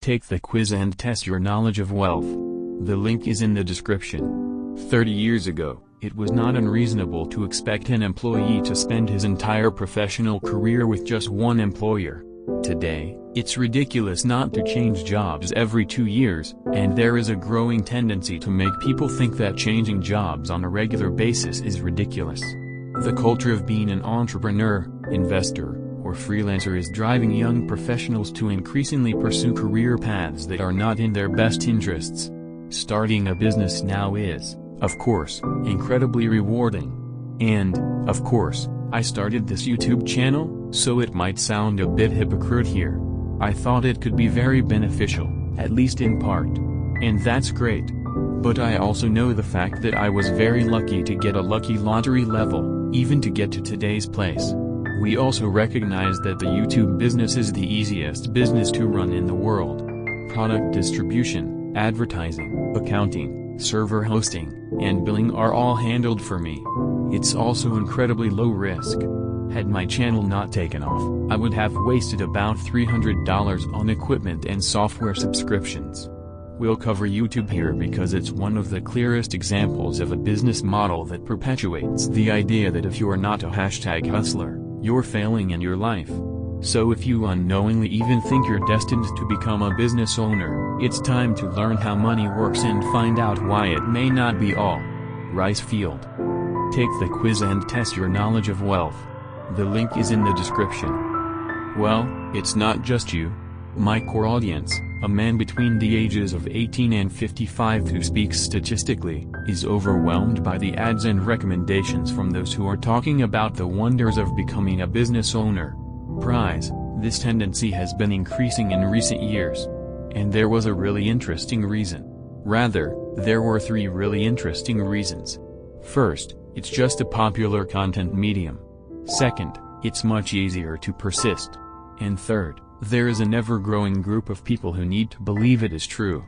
Take the quiz and test your knowledge of wealth. The link is in the description. 30 years ago, it was not unreasonable to expect an employee to spend his entire professional career with just one employer. Today, it's ridiculous not to change jobs every 2 years, and there is a growing tendency to make people think that changing jobs on a regular basis is ridiculous. The culture of being an entrepreneur, investor, or freelancer is driving young professionals to increasingly pursue career paths that are not in their best interests. Starting a business now is, of course, incredibly rewarding. And, of course, I started this YouTube channel, so it might sound a bit hypocrite here. I thought it could be very beneficial, at least in part. And that's great. But I also know the fact that I was very lucky to get a lucky lottery level, even to get to today's place. We also recognize that the YouTube business is the easiest business to run in the world. Product distribution, advertising, accounting, server hosting, and billing are all handled for me. It's also incredibly low risk. Had my channel not taken off, I would have wasted about $300 on equipment and software subscriptions. We'll cover YouTube here because it's one of the clearest examples of a business model that perpetuates the idea that if you are not a #hustler, you're failing in your life. So if you unknowingly even think you're destined to become a business owner, it's time to learn how money works and find out why it may not be all rice field. Take the quiz and test your knowledge of wealth. The link is in the description. Well, it's not just you. My core audience, a man between the ages of 18 and 55 who speaks statistically, is overwhelmed by the ads and recommendations from those who are talking about the wonders of becoming a business owner. This tendency has been increasing in recent years. And there was a really interesting reason. Rather, there were 3 really interesting reasons. First, it's just a popular content medium. Second, it's much easier to persist. And third, there is an ever-growing group of people who need to believe it is true.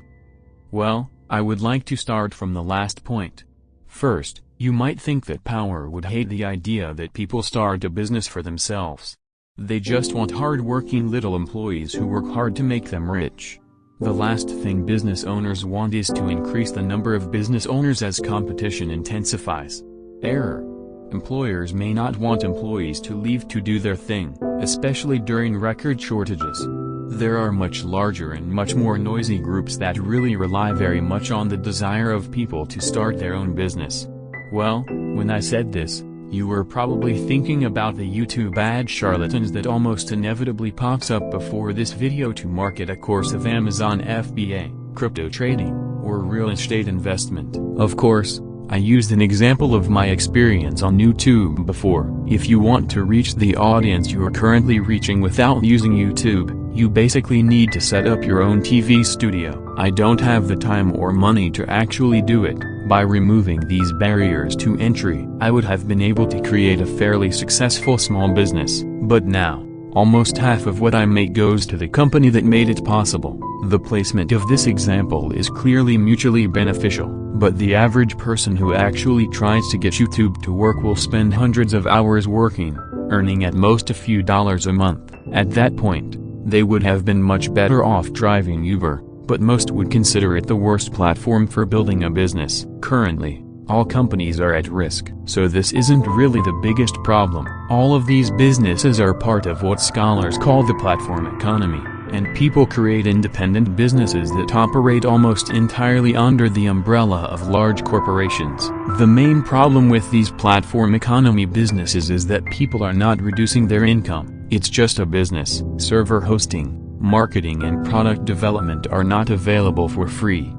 Well, I would like to start from the last point. First, you might think that power would hate the idea that people start a business for themselves. They just want hard-working little employees who work hard to make them rich. The last thing business owners want is to increase the number of business owners as competition intensifies. Error. Employers may not want employees to leave to do their thing, especially during record shortages. There are much larger and much more noisy groups that really rely very much on the desire of people to start their own business. Well, when I said this, you were probably thinking about the YouTube ad charlatans that almost inevitably pops up before this video to market a course of Amazon FBA, crypto trading, or real estate investment. Of course, I used an example of my experience on YouTube before. If you want to reach the audience you are currently reaching without using YouTube, you basically need to set up your own TV studio. I don't have the time or money to actually do it. By removing these barriers to entry, I would have been able to create a fairly successful small business. But now, almost half of what I make goes to the company that made it possible. The placement of this example is clearly mutually beneficial, but the average person who actually tries to get YouTube to work will spend hundreds of hours working, earning at most a few dollars a month. At that point, they would have been much better off driving Uber, but most would consider it the worst platform for building a business. Currently, all companies are at risk. So this isn't really the biggest problem. All of these businesses are part of what scholars call the platform economy, and people create independent businesses that operate almost entirely under the umbrella of large corporations. The main problem with these platform economy businesses is that people are not reducing their income. It's just a business. Server hosting, marketing and product development are not available for free.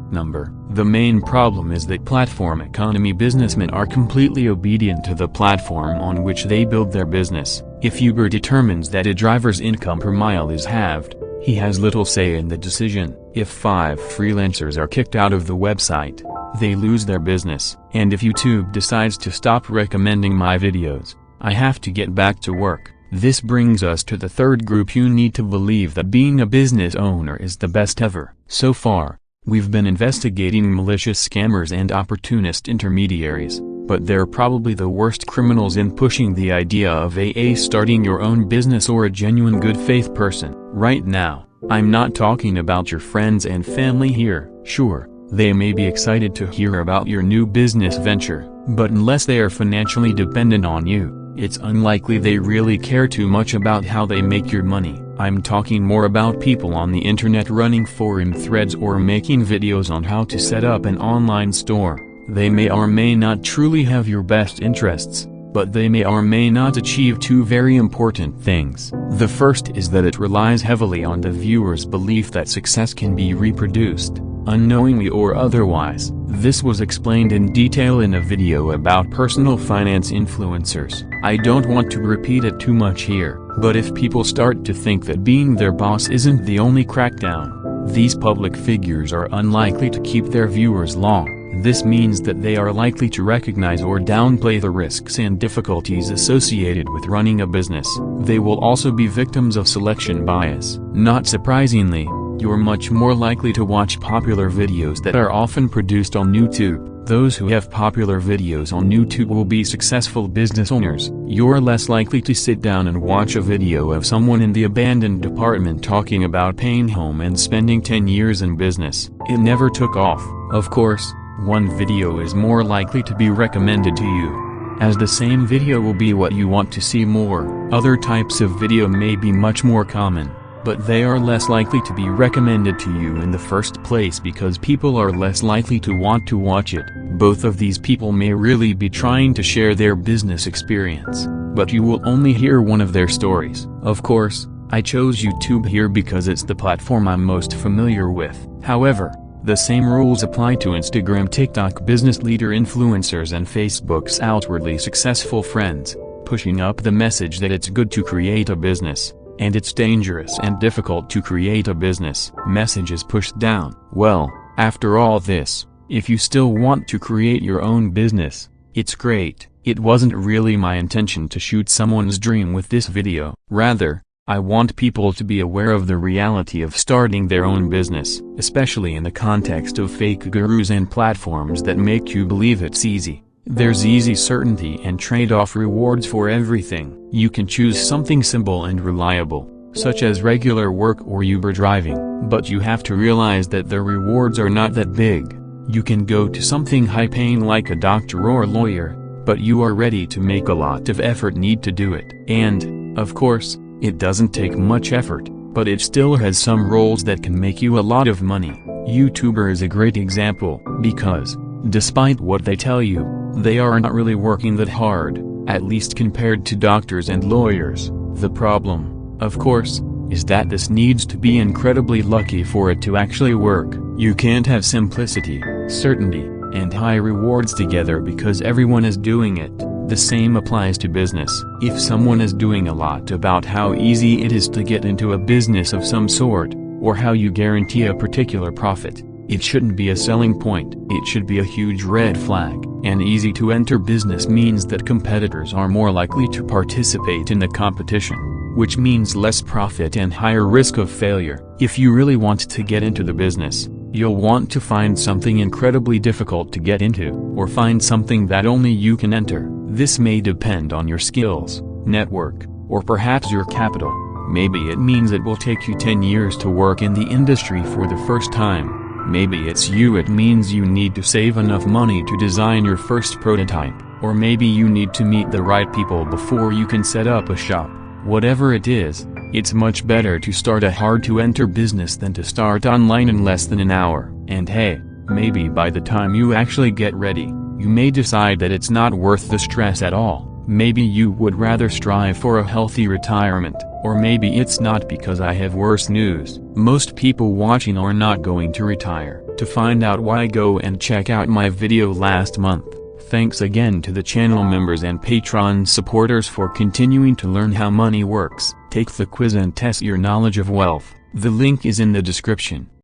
The main problem is that platform economy businessmen are completely obedient to the platform on which they build their business. If Uber determines that a driver's income per mile is halved, he has little say in the decision. If 5 freelancers are kicked out of the website, they lose their business. And if YouTube decides to stop recommending my videos, I have to get back to work. This brings us to the third group. You need to believe that being a business owner is the best ever. So far, we've been investigating malicious scammers and opportunist intermediaries, but they're probably the worst criminals in pushing the idea of starting your own business or a genuine good faith person. Right now, I'm not talking about your friends and family here. Sure, they may be excited to hear about your new business venture, but unless they are financially dependent on you, it's unlikely they really care too much about how they make your money. I'm talking more about people on the internet running forum threads or making videos on how to set up an online store. They may or may not truly have your best interests, but they may or may not achieve two very important things. The first is that it relies heavily on the viewer's belief that success can be reproduced, unknowingly or otherwise. This was explained in detail in a video about personal finance influencers. I don't want to repeat it too much here, but if people start to think that being their boss isn't the only crackdown, these public figures are unlikely to keep their viewers long. This means that they are likely to recognize or downplay the risks and difficulties associated with running a business. They will also be victims of selection bias. Not surprisingly, you're much more likely to watch popular videos that are often produced on YouTube. Those who have popular videos on YouTube will be successful business owners. You're less likely to sit down and watch a video of someone in the abandoned department talking about paying home and spending 10 years in business. It never took off. Of course, one video is more likely to be recommended to you, as the same video will be what you want to see more. Other types of video may be much more common, but they are less likely to be recommended to you in the first place because people are less likely to want to watch it. Both of these people may really be trying to share their business experience, but you will only hear one of their stories. Of course, I chose YouTube here because it's the platform I'm most familiar with. However, the same rules apply to Instagram, TikTok, business leader influencers and Facebook's outwardly successful friends, pushing up the message that it's good to create a business, and it's dangerous and difficult to create a business. Message is pushed down. Well, after all this, if you still want to create your own business, it's great. It wasn't really my intention to shoot someone's dream with this video. Rather, I want people to be aware of the reality of starting their own business, especially in the context of fake gurus and platforms that make you believe it's easy. There's easy certainty and trade-off rewards for everything. You can choose something simple and reliable, such as regular work or Uber driving, but you have to realize that the rewards are not that big. You can go to something high-paying like a doctor or lawyer, but you are ready to make a lot of effort need to do it. And, of course, it doesn't take much effort, but it still has some roles that can make you a lot of money. YouTuber is a great example, because, despite what they tell you, they are not really working that hard, at least compared to doctors and lawyers. The problem, of course, is that this needs to be incredibly lucky for it to actually work. You can't have simplicity, certainty, and high rewards together because everyone is doing it. The same applies to business. If someone is doing a lot about how easy it is to get into a business of some sort, or how you guarantee a particular profit, it shouldn't be a selling point. It should be a huge red flag. An easy-to-enter business means that competitors are more likely to participate in the competition, which means less profit and higher risk of failure. If you really want to get into the business, you'll want to find something incredibly difficult to get into, or find something that only you can enter. This may depend on your skills, network, or perhaps your capital. Maybe it means it will take you 10 years to work in the industry for the first time. Maybe it means you need to save enough money to design your first prototype, or maybe you need to meet the right people before you can set up a shop. Whatever it is, it's much better to start a hard-to-enter business than to start online in less than an hour. And hey, maybe by the time you actually get ready, you may decide that it's not worth the stress at all. Maybe you would rather strive for a healthy retirement, or maybe it's not because I have worse news. Most people watching are not going to retire. To find out why, go and check out my video last month. Thanks again to the channel members and Patreon supporters for continuing to learn how money works. Take the quiz and test your knowledge of wealth. The link is in the description.